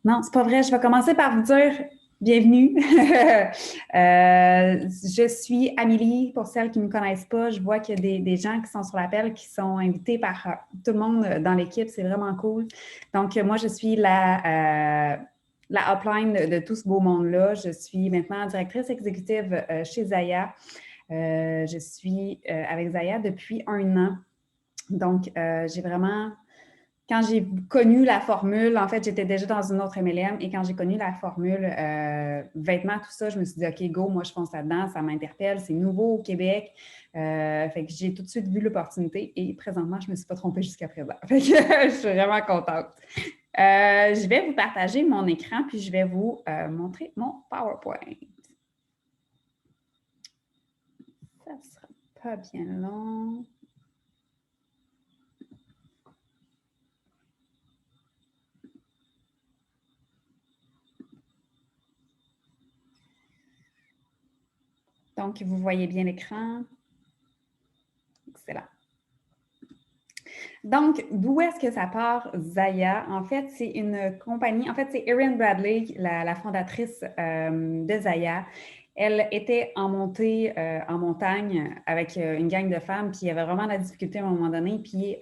Non, c'est pas vrai. Je vais commencer par vous dire bienvenue. Je suis Amélie, pour celles qui ne me connaissent pas. Je vois qu'il y a des gens qui sont sur l'appel, qui sont invités par tout le monde dans l'équipe. C'est vraiment cool. Donc, moi, je suis la upline de tout ce beau monde-là. Je suis maintenant directrice exécutive chez Zaya. Je suis avec Zaya depuis 1 an. Donc, j'ai vraiment quand j'ai connu la formule, en fait, j'étais déjà dans une autre MLM et quand j'ai connu la formule vêtements, tout ça, je me suis dit, OK, go, moi, je fonce là-dedans, ça m'interpelle, c'est nouveau au Québec. Fait que j'ai tout de suite vu l'opportunité et présentement, je ne me suis pas trompée jusqu'à présent. Fait que je suis vraiment contente. Je vais vous partager mon écran puis je vais vous montrer mon PowerPoint. Ça ne sera pas bien long. Donc, vous voyez bien l'écran. Excellent. Donc, d'où est-ce que ça part, Zaya? En fait, c'est une compagnie, en fait, c'est Erin Bradley, la fondatrice de Zaya. Elle était en montée en montagne avec une gang de femmes, puis il y avait vraiment de la difficulté à un moment donné, puis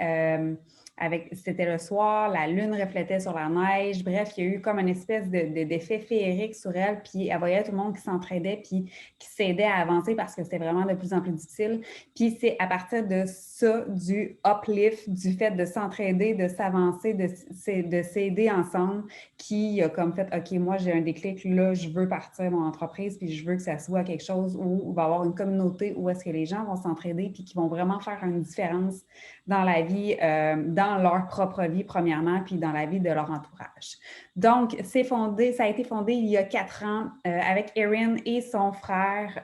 c'était le soir, la lune reflétait sur la neige, bref, il y a eu comme une espèce d'effet féerique sur elle, puis elle voyait tout le monde qui s'entraidait, puis qui s'aidait à avancer parce que c'était vraiment de plus en plus difficile. Puis c'est à partir de ça, du uplift, du fait de s'entraider, de s'avancer, de s'aider ensemble, qui a comme fait, OK, moi j'ai un déclic, là, je veux partir mon entreprise, puis je veux que ça soit quelque chose où il va y avoir une communauté où est-ce que les gens vont s'entraider, puis qui vont vraiment faire une différence dans la vie, dans leur propre vie, premièrement, puis dans la vie de leur entourage. Donc, ça a été fondé il y a 4 ans avec Erin et son frère.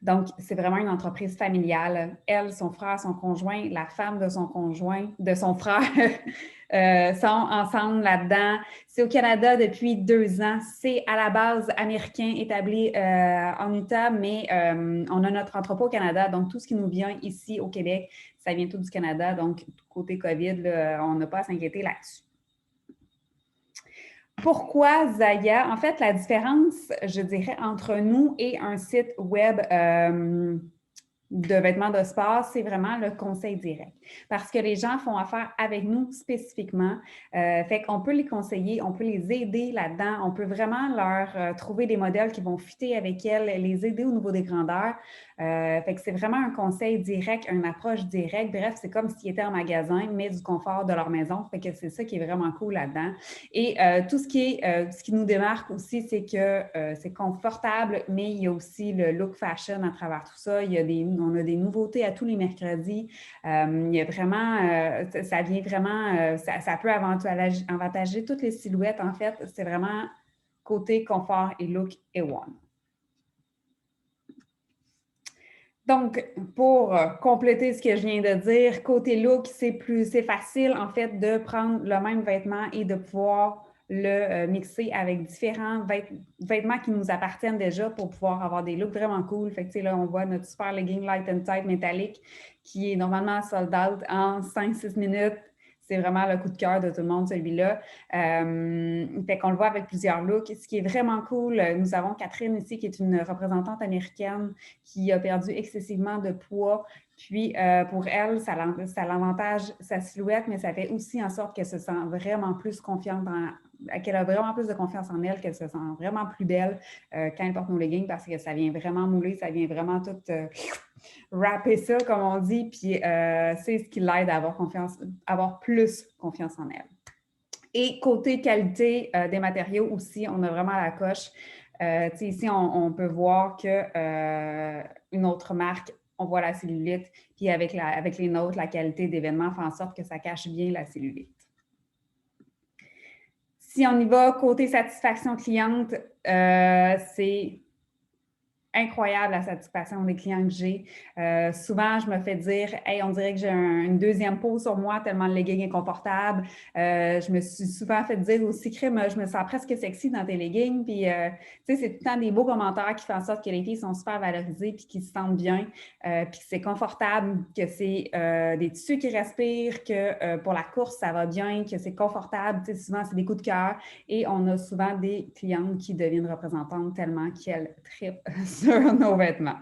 Donc, c'est vraiment une entreprise familiale. Elle, son frère, son conjoint, la femme de son conjoint, de son frère, sont ensemble là-dedans. C'est au Canada depuis 2 ans. C'est à la base américain établi en Utah, mais on a notre entrepôt au Canada. Donc, tout ce qui nous vient ici au Québec, ça vient tout du Canada. Donc, côté COVID, là, on n'a pas à s'inquiéter là-dessus. Pourquoi Zaya? En fait, la différence, je dirais, entre nous et un site web de vêtements de sport, c'est vraiment le conseil direct. Parce que les gens font affaire avec nous spécifiquement. Fait qu'on peut les conseiller, on peut les aider là-dedans, on peut vraiment leur trouver des modèles qui vont fitter avec elles, les aider au niveau des grandeurs. Fait que c'est vraiment un conseil direct, une approche directe. Bref, c'est comme s'ils étaient en magasin, mais du confort de leur maison. Fait que c'est ça qui est vraiment cool là-dedans. Et tout ce qui nous démarque aussi, c'est que c'est confortable, mais il y a aussi le look fashion à travers tout ça. On a des nouveautés à tous les mercredis. Il y a vraiment, ça vient vraiment, ça peut avantager toutes les silhouettes, en fait. C'est vraiment côté confort et look et one. Donc, pour compléter ce que je viens de dire, côté look, c'est facile en fait de prendre le même vêtement et de pouvoir le mixer avec différents vêtements qui nous appartiennent déjà pour pouvoir avoir des looks vraiment cool. Fait que, là, on voit notre super legging light and tight métallique qui est normalement sold out en 5-6 minutes. C'est vraiment le coup de cœur de tout le monde, celui-là. Fait qu'on le voit avec plusieurs looks. Ce qui est vraiment cool, nous avons Catherine ici, qui est une représentante américaine qui a perdu excessivement de poids. Puis, pour elle, ça l'avantage sa silhouette, mais ça fait aussi en sorte qu'elle se sent vraiment plus confiante qu'elle a vraiment plus de confiance en elle, qu'elle se sent vraiment plus belle quand elle porte nos leggings parce que ça vient vraiment mouler, ça vient vraiment tout wrapper ça, comme on dit, puis c'est ce qui l'aide à avoir plus confiance en elle. Et côté qualité des matériaux aussi, on a vraiment la coche. Ici, on peut voir qu'une autre marque, on voit la cellulite, puis avec les nôtres, la qualité d'événement fait en sorte que ça cache bien la cellulite. Si on y va côté satisfaction cliente, c'est incroyable la satisfaction des clients que j'ai. Souvent, je me fais dire, hey, on dirait que j'ai une deuxième peau sur moi tellement le legging est confortable. Je me suis souvent fait dire aussi, crème, je me sens presque sexy dans tes leggings. Puis, tu sais, c'est tout le temps des beaux commentaires qui font en sorte que les filles sont super valorisées puis qui se sentent bien, puis que c'est confortable, que c'est des tissus qui respirent, que pour la course, ça va bien, que c'est confortable. Tu sais, souvent, c'est des coups de cœur. Et on a souvent des clientes qui deviennent représentantes tellement qu'elles trippent sur nos vêtements.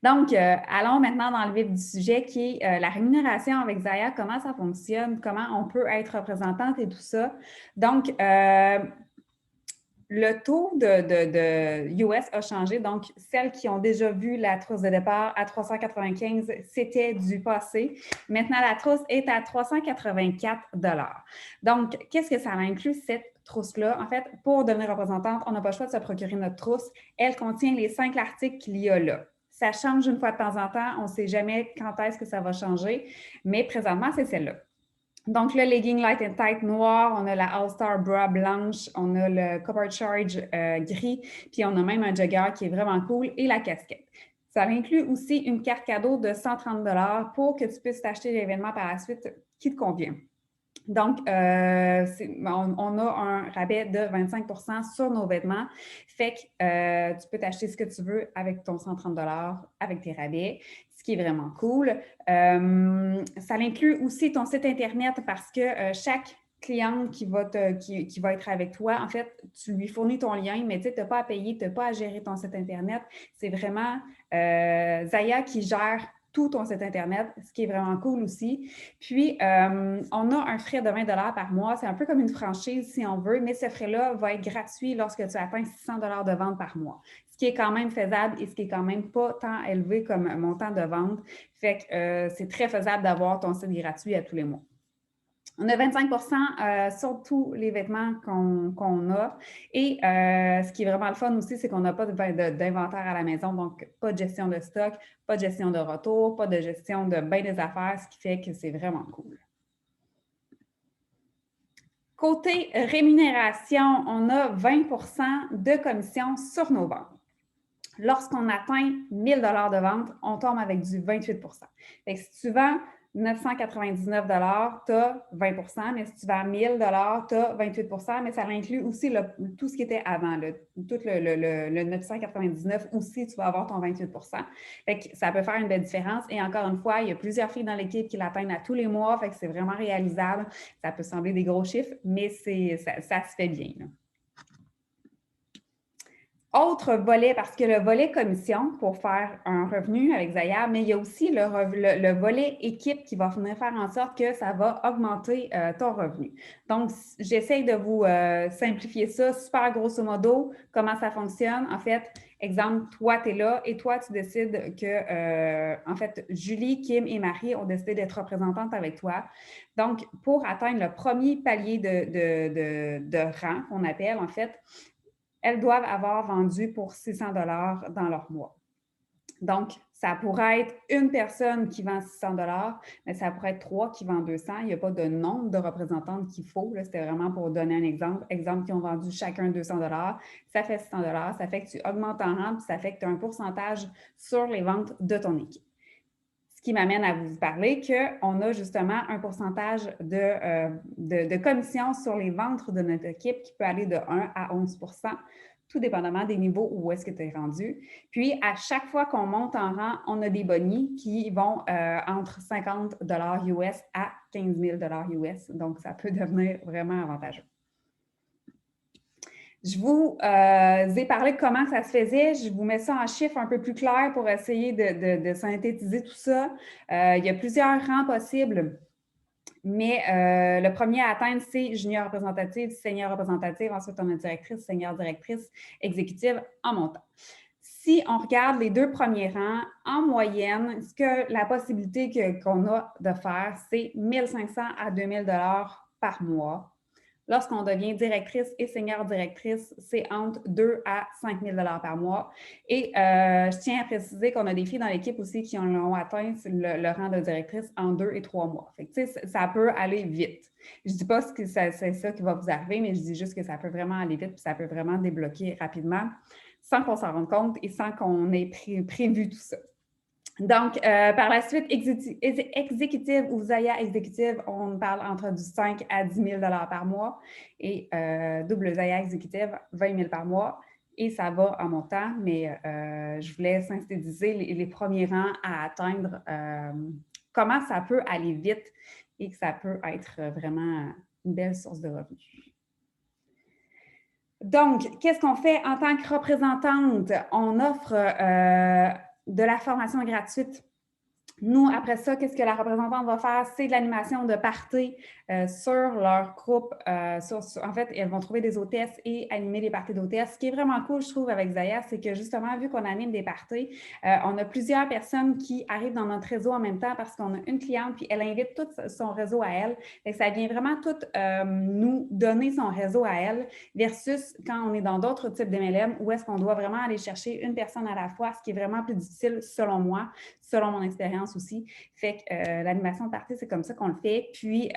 Donc, allons maintenant dans le vif du sujet qui est la rémunération avec Zaya, comment ça fonctionne, comment on peut être représentante et tout ça. Donc, le taux de US a changé. Donc, celles qui ont déjà vu la trousse de départ à 395, c'était du passé. Maintenant, la trousse est à 384 $. Donc, qu'est-ce que ça inclut, cette trousse-là? En fait, pour devenir représentante, on n'a pas le choix de se procurer notre trousse. Elle contient les 5 articles qu'il y a là. Ça change une fois de temps en temps. On ne sait jamais quand est-ce que ça va changer, mais présentement, c'est celle-là. Donc, le legging light and tight noir, on a la All-Star bra blanche, on a le Copper Charge gris, puis on a même un jogger qui est vraiment cool et la casquette. Ça inclut aussi une carte cadeau de 130 $ pour que tu puisses t'acheter l'événement par la suite qui te convient. Donc, on a un rabais de 25 % sur nos vêtements. Fait que tu peux t'acheter ce que tu veux avec ton 130 $ avec tes rabais, ce qui est vraiment cool. Ça inclut aussi ton site Internet parce que chaque cliente qui va être avec toi, en fait, tu lui fournis ton lien, mais tu n'as pas à payer, tu n'as pas à gérer ton site Internet. C'est vraiment Zaya qui gère tout ton site Internet, ce qui est vraiment cool aussi. Puis, on a un frais de 20 $ par mois. C'est un peu comme une franchise, si on veut, mais ce frais-là va être gratuit lorsque tu atteins 600 $ de vente par mois, ce qui est quand même faisable et ce qui est quand même pas tant élevé comme montant de vente. Fait que c'est très faisable d'avoir ton site gratuit à tous les mois. On a 25 % sur tous les vêtements qu'on a. Et ce qui est vraiment le fun aussi, c'est qu'on n'a pas d'inventaire à la maison, donc pas de gestion de stock, pas de gestion de retour, pas de gestion de bien des affaires, ce qui fait que c'est vraiment cool. Côté rémunération, on a 20 % de commission sur nos ventes. Lorsqu'on atteint 1 000 $ de vente, on tombe avec du 28 %. Fait que si tu vends 999 $, tu as 20 %, mais si tu vends 1 000 $, tu as 28 %, mais ça inclut aussi tout ce qui était avant. Tout le 999 aussi, tu vas avoir ton 28 %. Fait que ça peut faire une belle différence. Et encore une fois, il y a plusieurs filles dans l'équipe qui l'atteignent à tous les mois, fait que c'est vraiment réalisable. Ça peut sembler des gros chiffres, mais ça se fait bien, là. Autre volet, parce que le volet commission pour faire un revenu avec Zaya, mais il y a aussi le volet équipe qui va venir faire en sorte que ça va augmenter ton revenu. Donc, j'essaye de vous simplifier ça super grosso modo, comment ça fonctionne. En fait, exemple, toi, tu es là et toi, tu décides que, en fait, Julie, Kim et Marie ont décidé d'être représentantes avec toi. Donc, pour atteindre le premier palier de rang qu'on appelle, en fait, elles doivent avoir vendu pour 600 $ dans leur mois. Donc, ça pourrait être une personne qui vend 600 $, mais ça pourrait être 3 qui vendent 200. Il n'y a pas de nombre de représentantes qu'il faut. C'était vraiment pour donner un exemple. Exemple qui ont vendu chacun 200 $, ça fait 600 $. Ça fait que tu augmentes en rente, puis ça fait que tu as un pourcentage sur les ventes de ton équipe. Ce qui m'amène à vous parler qu'on a justement un pourcentage de commission sur les ventes de notre équipe qui peut aller de 1 à 11 %, tout dépendamment des niveaux où est-ce que tu es rendu. Puis, à chaque fois qu'on monte en rang, on a des bonnies qui vont entre 50 $ US à 15 000 $ US. Donc, ça peut devenir vraiment avantageux. Je vous ai parlé de comment ça se faisait. Je vous mets ça en chiffres un peu plus clairs pour essayer de synthétiser tout ça. Il y a plusieurs rangs possibles, mais le premier à atteindre, c'est junior représentative, senior représentative. Ensuite, on a directrice, senior directrice, exécutive en montant. Si on regarde les deux premiers rangs, en moyenne, la possibilité qu'on a de faire, c'est 1 500 à 2 000 $ par mois. Lorsqu'on devient directrice et senior directrice, c'est entre 2 à 5 000 $ par mois. Et je tiens à préciser qu'on a des filles dans l'équipe aussi qui ont atteint le rang de directrice en 2 et 3 mois. Fait que, ça peut aller vite. Je ne dis pas que c'est ça qui va vous arriver, mais je dis juste que ça peut vraiment aller vite et ça peut vraiment débloquer rapidement. sans qu'on s'en rende compte et sans qu'on ait prévu tout ça. Donc, par la suite, exécutive ou Zaya exécutive, on parle entre du 5 à 10 000 par mois et double Zaya exécutive, 20 000 par mois. Et ça va en montant, mais je voulais synthétiser les premiers rangs à atteindre, comment ça peut aller vite et que ça peut être vraiment une belle source de revenus. Donc, qu'est-ce qu'on fait en tant que représentante? On offre de la formation gratuite. Nous, après ça, qu'est-ce que la représentante va faire? C'est de l'animation de parties sur leur groupe. En fait, elles vont trouver des hôtesses et animer les parties d'hôtesses. Ce qui est vraiment cool, je trouve, avec Zaya, c'est que justement, vu qu'on anime des parties, on a plusieurs personnes qui arrivent dans notre réseau en même temps parce qu'on a une cliente, puis elle invite tout son réseau à elle. Et ça vient vraiment tout nous donner son réseau à elle versus quand on est dans d'autres types d'MLM où est-ce qu'on doit vraiment aller chercher une personne à la fois, ce qui est vraiment plus difficile selon moi, selon mon expérience aussi. Fait que l'animation de partie, c'est comme ça qu'on le fait. Puis,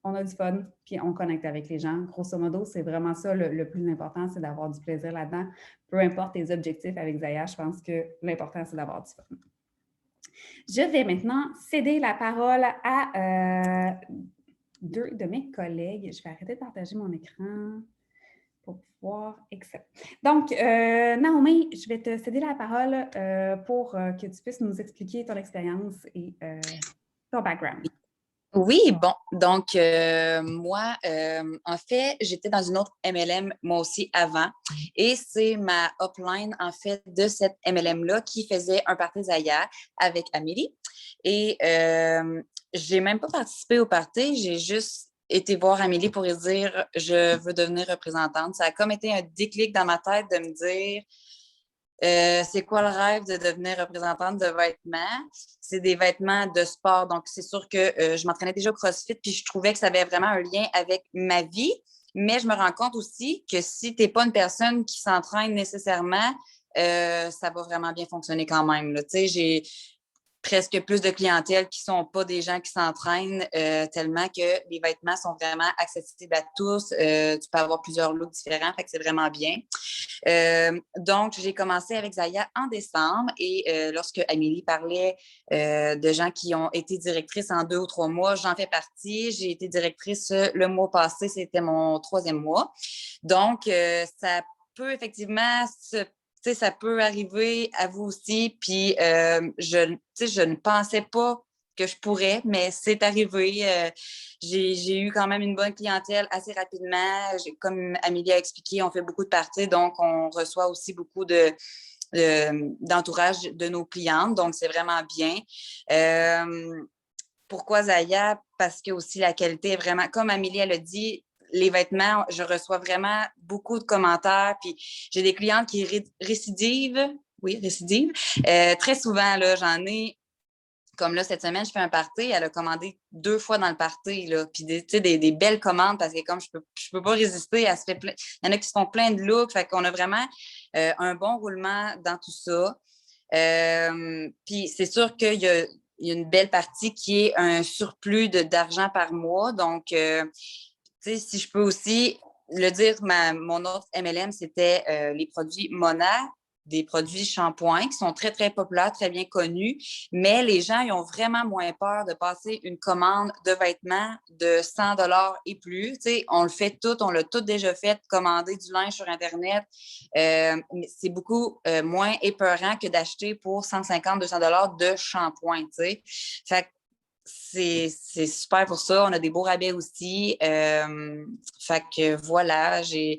on a du fun, puis on connecte avec les gens. Grosso modo, c'est vraiment ça le plus important, c'est d'avoir du plaisir là-dedans. Peu importe tes objectifs avec Zaya, je pense que l'important, c'est d'avoir du fun. Je vais maintenant céder la parole à deux de mes collègues. Je vais arrêter de partager mon écran pour pouvoir excellent. Donc, Naomi, je vais te céder la parole pour que tu puisses nous expliquer ton expérience et ton background. Oui, bon, donc moi, en fait, j'étais dans une autre MLM moi aussi avant et c'est ma upline, en fait, de cette MLM-là qui faisait un party Zaya avec Amélie et j'ai même pas participé au party, j'ai juste été voir Amélie pour lui dire « je veux devenir représentante ». Ça a comme été un déclic dans ma tête de me dire c'est quoi le rêve de devenir représentante de vêtements? C'est des vêtements de sport. Donc, c'est sûr que je m'entraînais déjà au CrossFit, puis je trouvais que ça avait vraiment un lien avec ma vie. Mais je me rends compte aussi que si tu n'es pas une personne qui s'entraîne nécessairement, ça va vraiment bien fonctionner quand même. Tu sais, j'ai presque plus de clientèle qui ne sont pas des gens qui s'entraînent tellement que les vêtements sont vraiment accessibles à tous. Tu peux avoir plusieurs looks différents, fait que c'est vraiment bien. Donc, j'ai commencé avec Zaya en décembre et lorsque Amélie parlait de gens qui ont été directrices en 2 ou 3 mois, j'en fais partie. J'ai été directrice le mois passé, c'était mon 3e mois. Donc, ça peut effectivement ça peut arriver à vous aussi. Puis, je ne pensais pas que je pourrais, mais c'est arrivé. J'ai eu quand même une bonne clientèle assez rapidement. Comme Amélie a expliqué, on fait beaucoup de parties, donc on reçoit aussi beaucoup d'entourage de nos clientes. Donc, c'est vraiment bien. Pourquoi Zaya? Parce que aussi la qualité est vraiment, comme Amélie elle a dit, les vêtements, je reçois vraiment beaucoup de commentaires. Puis j'ai des clientes qui récidivent. Très souvent, là, j'en ai. Comme là, cette semaine, je fais un party. Elle a commandé 2 fois dans le party. Là, puis des belles commandes parce que comme je peux pas résister, elle se fait plein. Il y en a qui se font plein de looks. Fait qu'on a vraiment un bon roulement dans tout ça. Puis c'est sûr qu'il y a une belle partie qui est un surplus d'argent par mois. Donc, si je peux aussi le dire, mon autre MLM, c'était les produits Mona, des produits shampoings qui sont très, très populaires, très bien connus, mais les gens ils ont vraiment moins peur de passer une commande de vêtements de 100 $ et plus. On le fait tout, on l'a tout déjà fait, commander du linge sur Internet. Mais c'est beaucoup moins épeurant que d'acheter pour 150-200 $ de shampoing. Fait que c'est super pour ça. On a des beaux rabais aussi. Fait que voilà, je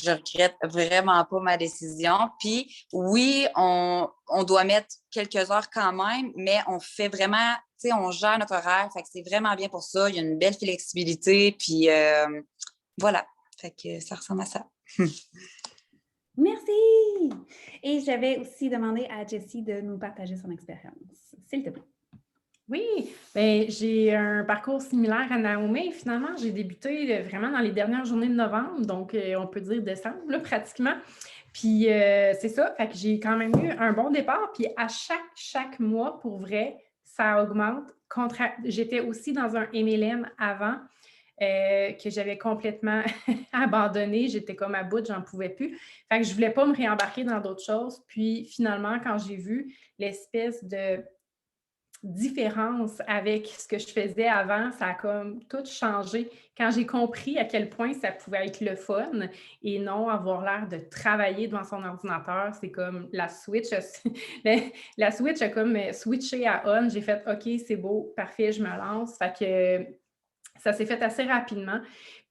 regrette vraiment pas ma décision. Puis oui, on doit mettre quelques heures quand même, mais on fait vraiment, on gère notre horaire. Fait que c'est vraiment bien pour ça. Il y a une belle flexibilité. Puis voilà. Fait que ça ressemble à ça. Merci! Et j'avais aussi demandé à Jessie de nous partager son expérience. S'il te plaît. Oui, bien, j'ai un parcours similaire à Naomi. Finalement, j'ai débuté vraiment dans les dernières journées de novembre, donc on peut dire décembre, là, pratiquement. Puis c'est ça, fait que j'ai quand même eu un bon départ. Puis à chaque mois, pour vrai, ça augmente. J'étais aussi dans un MLM avant. que j'avais complètement abandonné. J'étais comme à bout, j'en pouvais plus. Fait que je voulais pas me réembarquer dans d'autres choses. Puis finalement, quand j'ai vu l'espèce de différence avec ce que je faisais avant, ça a comme tout changé. Quand j'ai compris à quel point ça pouvait être le fun et non avoir l'air de travailler devant son ordinateur, c'est comme la switch, la switch a comme switché à on. J'ai fait OK, c'est beau, parfait, je me lance. Fait que ça s'est fait assez rapidement.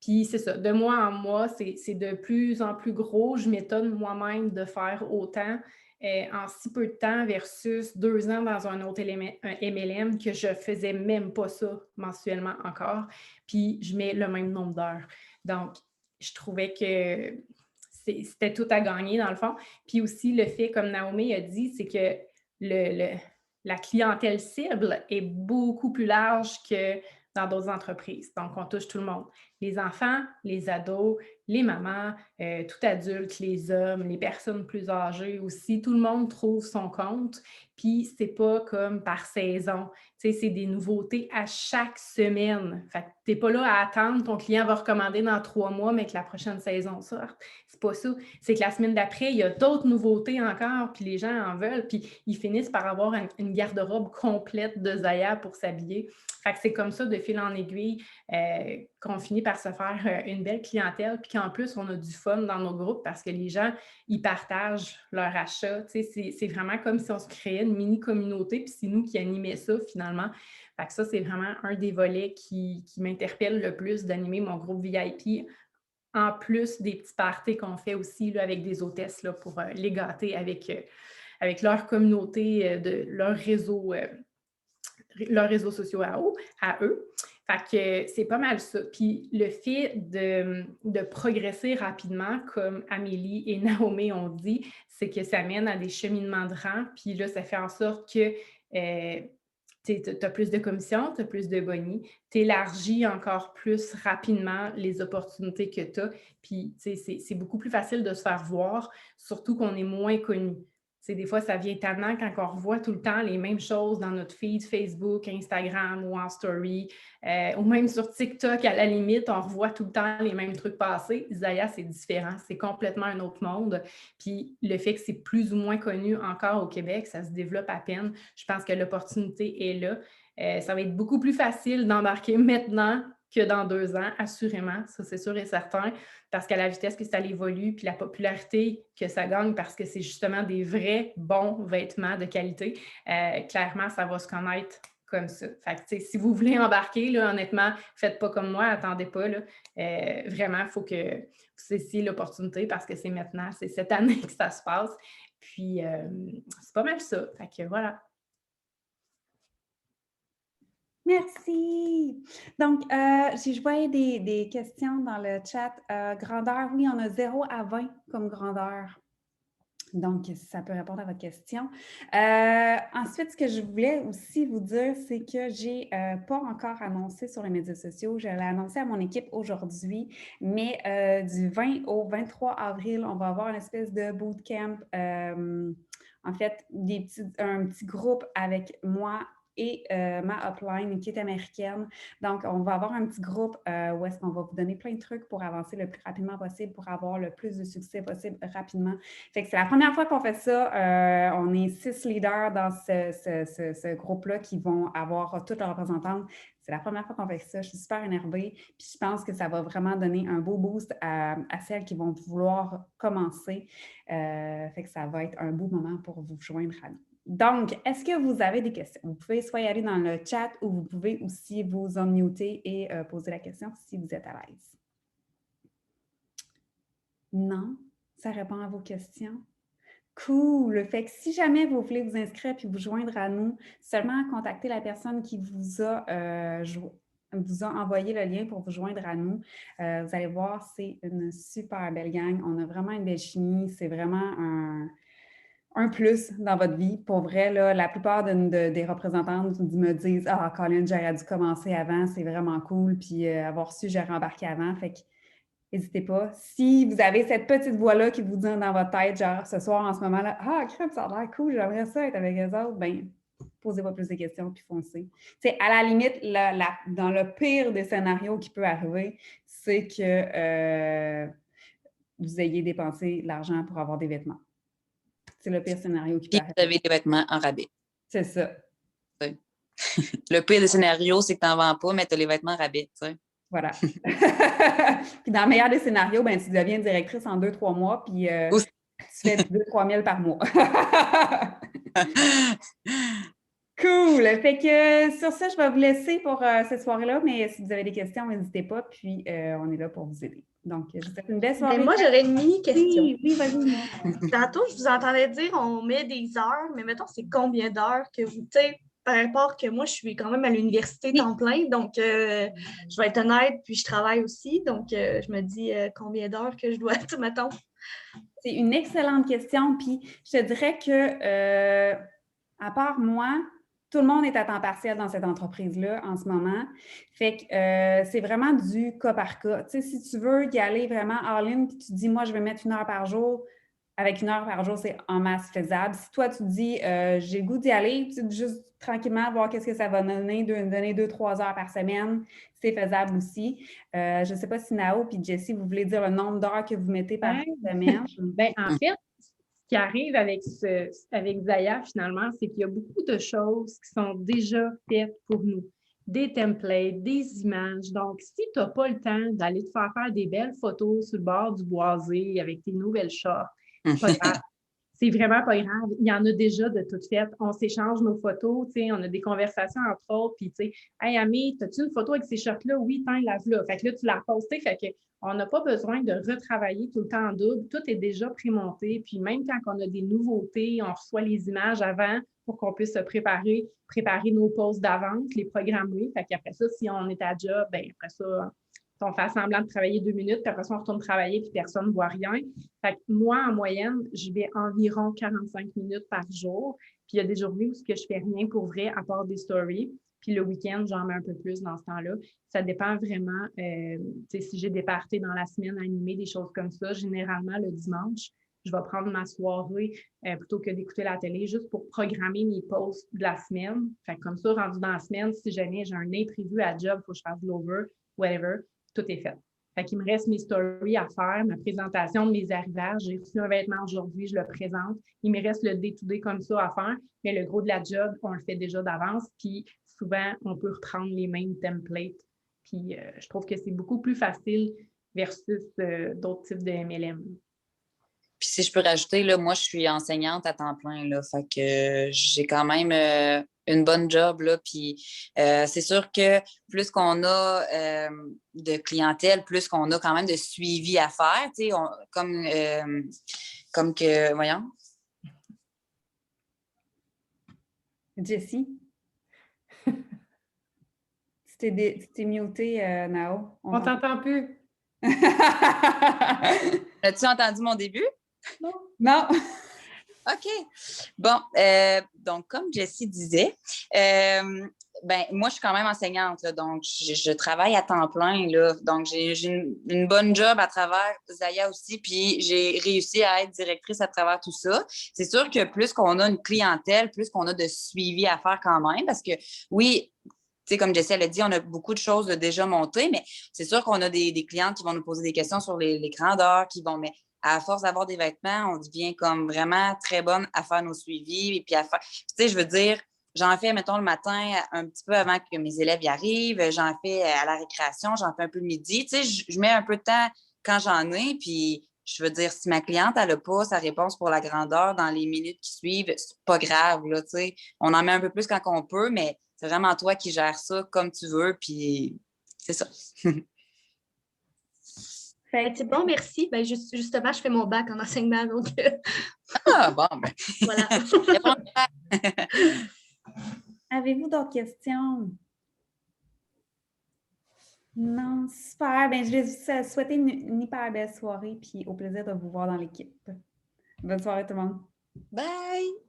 Puis c'est ça, de mois en mois, c'est de plus en plus gros. Je m'étonne moi-même de faire autant en si peu de temps versus 2 ans dans un autre un MLM que je faisais même pas ça mensuellement encore. Puis je mets le même nombre d'heures. Donc, je trouvais que c'était tout à gagner dans le fond. Puis aussi, le fait, comme Naomi a dit, c'est que la clientèle cible est beaucoup plus large que dans d'autres entreprises. Donc, on touche tout le monde. Les enfants, les ados, les mamans, tout adulte, les hommes, les personnes plus âgées aussi. Tout le monde trouve son compte. Puis, c'est pas comme par saison. Tu sais, c'est des nouveautés à chaque semaine. Fait que t'es pas là à attendre, ton client va recommander dans 3 mois, mais que la prochaine saison sorte. C'est pas ça. C'est que la semaine d'après, il y a d'autres nouveautés encore, puis les gens en veulent, puis ils finissent par avoir une garde-robe complète de Zaya pour s'habiller. Fait que c'est comme ça, de fil en aiguille, qu'on finit par se faire une belle clientèle, puis qu'en plus, on a du fun dans nos groupes parce que les gens, ils partagent leur achat. Tu sais, c'est vraiment comme si on se créait une mini-communauté, puis c'est nous qui animait ça finalement. Fait que ça, c'est vraiment un des volets qui m'interpelle le plus, d'animer mon groupe VIP, en plus des petits parties qu'on fait aussi là, avec des hôtesses là, pour les gâter avec leur communauté, de leurs réseaux sociaux à eux. Fait que c'est pas mal ça. Puis le fait de progresser rapidement, comme Amélie et Naomi ont dit, c'est que ça mène à des cheminements de rang. Puis là, ça fait en sorte que tu as plus de commissions, tu as plus de bonus, tu élargis encore plus rapidement les opportunités que tu as. Puis c'est beaucoup plus facile de se faire voir, surtout qu'on est moins connu. Des fois, ça vient tannant quand on revoit tout le temps les mêmes choses dans notre feed Facebook, Instagram ou en story, ou même sur TikTok, à la limite, on revoit tout le temps les mêmes trucs passer. Zaya, c'est différent, c'est complètement un autre monde. Puis le fait que c'est plus ou moins connu encore au Québec, ça se développe à peine. Je pense que l'opportunité est là. Ça va être beaucoup plus facile d'embarquer maintenant que dans 2 ans, assurément, ça c'est sûr et certain, parce qu'à la vitesse que ça évolue, puis la popularité que ça gagne, parce que c'est justement des vrais bons vêtements de qualité, clairement, ça va se connaître comme ça. Fait que, si vous voulez embarquer, là, honnêtement, faites pas comme moi, attendez pas. Là. Vraiment, il faut que vous saissiez l'opportunité parce que c'est maintenant, c'est cette année que ça se passe. Puis, c'est pas mal ça. Fait que voilà. Merci. Donc, je voyais des questions dans le chat. Grandeur, oui, on a 0 à 20 comme grandeur. Donc, ça peut répondre à votre question. Ensuite, ce que je voulais aussi vous dire, c'est que je n'ai pas encore annoncé sur les médias sociaux. Je l'ai annoncé à mon équipe aujourd'hui, mais du 20 au 23 avril, on va avoir une espèce de bootcamp. En fait, un petit groupe avec moi et ma upline qui est américaine. Donc, on va avoir un petit groupe où est-ce qu'on va vous donner plein de trucs pour avancer le plus rapidement possible, pour avoir le plus de succès possible rapidement. Fait que c'est la première fois qu'on fait ça. On est 6 leaders dans ce groupe-là qui vont avoir toutes leurs représentantes. C'est la première fois qu'on fait ça. Je suis super énervée. Puis je pense que ça va vraiment donner un beau boost à celles qui vont vouloir commencer. Fait que ça va être un beau moment pour vous joindre à nous. Donc, est-ce que vous avez des questions? Vous pouvez soit y aller dans le chat ou vous pouvez aussi vous unmuter et poser la question si vous êtes à l'aise. Non? Ça répond à vos questions? Cool! Fait que si jamais vous voulez vous inscrire puis vous joindre à nous, seulement contactez la personne qui vous a envoyé le lien pour vous joindre à nous. Vous allez voir, c'est une super belle gang. On a vraiment une belle chimie. C'est vraiment un plus dans votre vie. Pour vrai, là, la plupart des représentantes me disent « Ah, Colin, j'aurais dû commencer avant, c'est vraiment cool. » Puis avoir su, j'aurais embarqué avant. Fait que n'hésitez pas. Si vous avez cette petite voix-là qui vous dit dans votre tête, genre ce soir, en ce moment-là, « Ah, crème, ça a l'air cool, j'aimerais ça être avec eux autres. » Bien, vous posez pas plus de questions, puis foncez. Tu sais, à la limite, dans le pire des scénarios qui peut arriver, c'est que vous ayez dépensé l'argent pour avoir des vêtements. C'est le pire scénario qui peut Puis arriver. vous avez des vêtements en rabais. C'est ça. Le pire des scénarios, c'est que tu n'en vends pas, mais tu as les vêtements en rabais. T'sais. Voilà. Puis dans le meilleur des scénarios, ben, tu deviens directrice en 2-3 mois, puis tu fais 2-3 000 par mois. Cool! Fait que sur ça, je vais vous laisser pour cette soirée-là, mais si vous avez des questions, n'hésitez pas, puis on est là pour vous aider. Donc, je vous souhaite une belle soirée. Ben, moi, j'aurais une mini-question. Oui, vas-y. Tantôt, je vous entendais dire on met des heures, mais mettons, c'est combien d'heures que vous, tu sais, par rapport que moi, je suis quand même à l'université temps plein, donc je vais être honnête, puis je travaille aussi, donc je me dis combien d'heures que je dois, mettons. C'est une excellente question, puis je te dirais que, à part moi, tout le monde est à temps partiel dans cette entreprise-là en ce moment. Fait que c'est vraiment du cas par cas. Tu sais, si tu veux y aller vraiment all-in, puis tu te dis, moi, je vais mettre 1 heure par jour, avec 1 heure par jour, c'est en masse faisable. Si toi, tu te dis, j'ai le goût d'y aller, tu juste tranquillement voir qu'est-ce que ça va donner 2-3 heures par semaine, c'est faisable aussi. Je ne sais pas si Nao et Jessie, vous voulez dire le nombre d'heures que vous mettez par semaine? Bien, en fait, ce qui arrive avec Zaya, finalement, c'est qu'il y a beaucoup de choses qui sont déjà faites pour nous. Des templates, des images. Donc, si tu n'as pas le temps d'aller te faire des belles photos sur le bord du boisé avec tes nouvelles shorts, c'est pas grave. C'est vraiment pas grave. Il y en a déjà de toutes faites. On s'échange nos photos, tu sais, on a des conversations entre autres, puis tu sais, hey Amé, as-tu une photo avec ces shorts-là? Oui, tiens, lave-la. Fait que là, tu l'as postée, fait qu'on n'a pas besoin de retravailler tout le temps en double. Tout est déjà prémonté. Puis même quand on a des nouveautés, on reçoit les images avant pour qu'on puisse se préparer nos posts d'avance, les programmer. Fait qu'après ça, si on est à job, bien après ça, on fait semblant de travailler 2 minutes, puis après ça, on retourne travailler, puis personne ne voit rien. Fait que moi, en moyenne, je vais environ 45 minutes par jour. Puis il y a des journées où je fais rien pour vrai, à part des stories. Puis le week-end, j'en mets un peu plus dans ce temps-là. Ça dépend vraiment, si j'ai des parties dans la semaine animées, des choses comme ça. Généralement, le dimanche, je vais prendre ma soirée plutôt que d'écouter la télé, juste pour programmer mes posts de la semaine. Fait que comme ça, rendu dans la semaine, si jamais j'ai un imprévu à job, il faut que je fasse de l'over, whatever, tout est fait. Fait qu'il me reste mes stories à faire, ma présentation de mes arrivages. J'ai reçu un vêtement aujourd'hui, je le présente. Il me reste le day-to-day comme ça à faire, mais le gros de la job, on le fait déjà d'avance. Puis souvent, on peut reprendre les mêmes templates. Puis je trouve que c'est beaucoup plus facile versus d'autres types de MLM. Puis si je peux rajouter, là, moi, je suis enseignante à temps plein, là, fait que j'ai quand même une bonne job, là, puis c'est sûr que plus qu'on a de clientèle, plus qu'on a quand même de suivi à faire, tu sais, comme que, voyons. Jessie? Tu t'es muté, Nao. On t'entend plus. As-tu entendu mon début? Non. Non. OK. Bon, donc, comme Jessie disait, moi, je suis quand même enseignante, là, donc je travaille à temps plein, là, donc j'ai une bonne job à travers Zaya aussi, puis j'ai réussi à être directrice à travers tout ça. C'est sûr que plus qu'on a une clientèle, plus qu'on a de suivi à faire quand même, parce que oui, tu sais, comme Jessie elle a dit, on a beaucoup de choses déjà montées, mais c'est sûr qu'on a des clientes qui vont nous poser des questions sur les grandeurs, qui vont, mais à force d'avoir des vêtements, on devient comme vraiment très bonne à faire nos suivis et puis à faire, tu sais, je veux dire, j'en fais, mettons, le matin un petit peu avant que mes élèves y arrivent, j'en fais à la récréation, j'en fais un peu le midi, tu sais, je mets un peu de temps quand j'en ai, puis je veux dire, si ma cliente, elle n'a pas sa réponse pour la grandeur dans les minutes qui suivent, c'est pas grave, là, tu sais, on en met un peu plus quand on peut, mais c'est vraiment toi qui gères ça comme tu veux, puis c'est ça. C'est bon, merci. Ben, justement, je fais mon bac en enseignement, donc... Ah, bon, ben. Voilà. Avez-vous d'autres questions? Non, super. Ben, je vais vous souhaiter une hyper belle soirée, puis au plaisir de vous voir dans l'équipe. Bonne soirée tout le monde. Bye!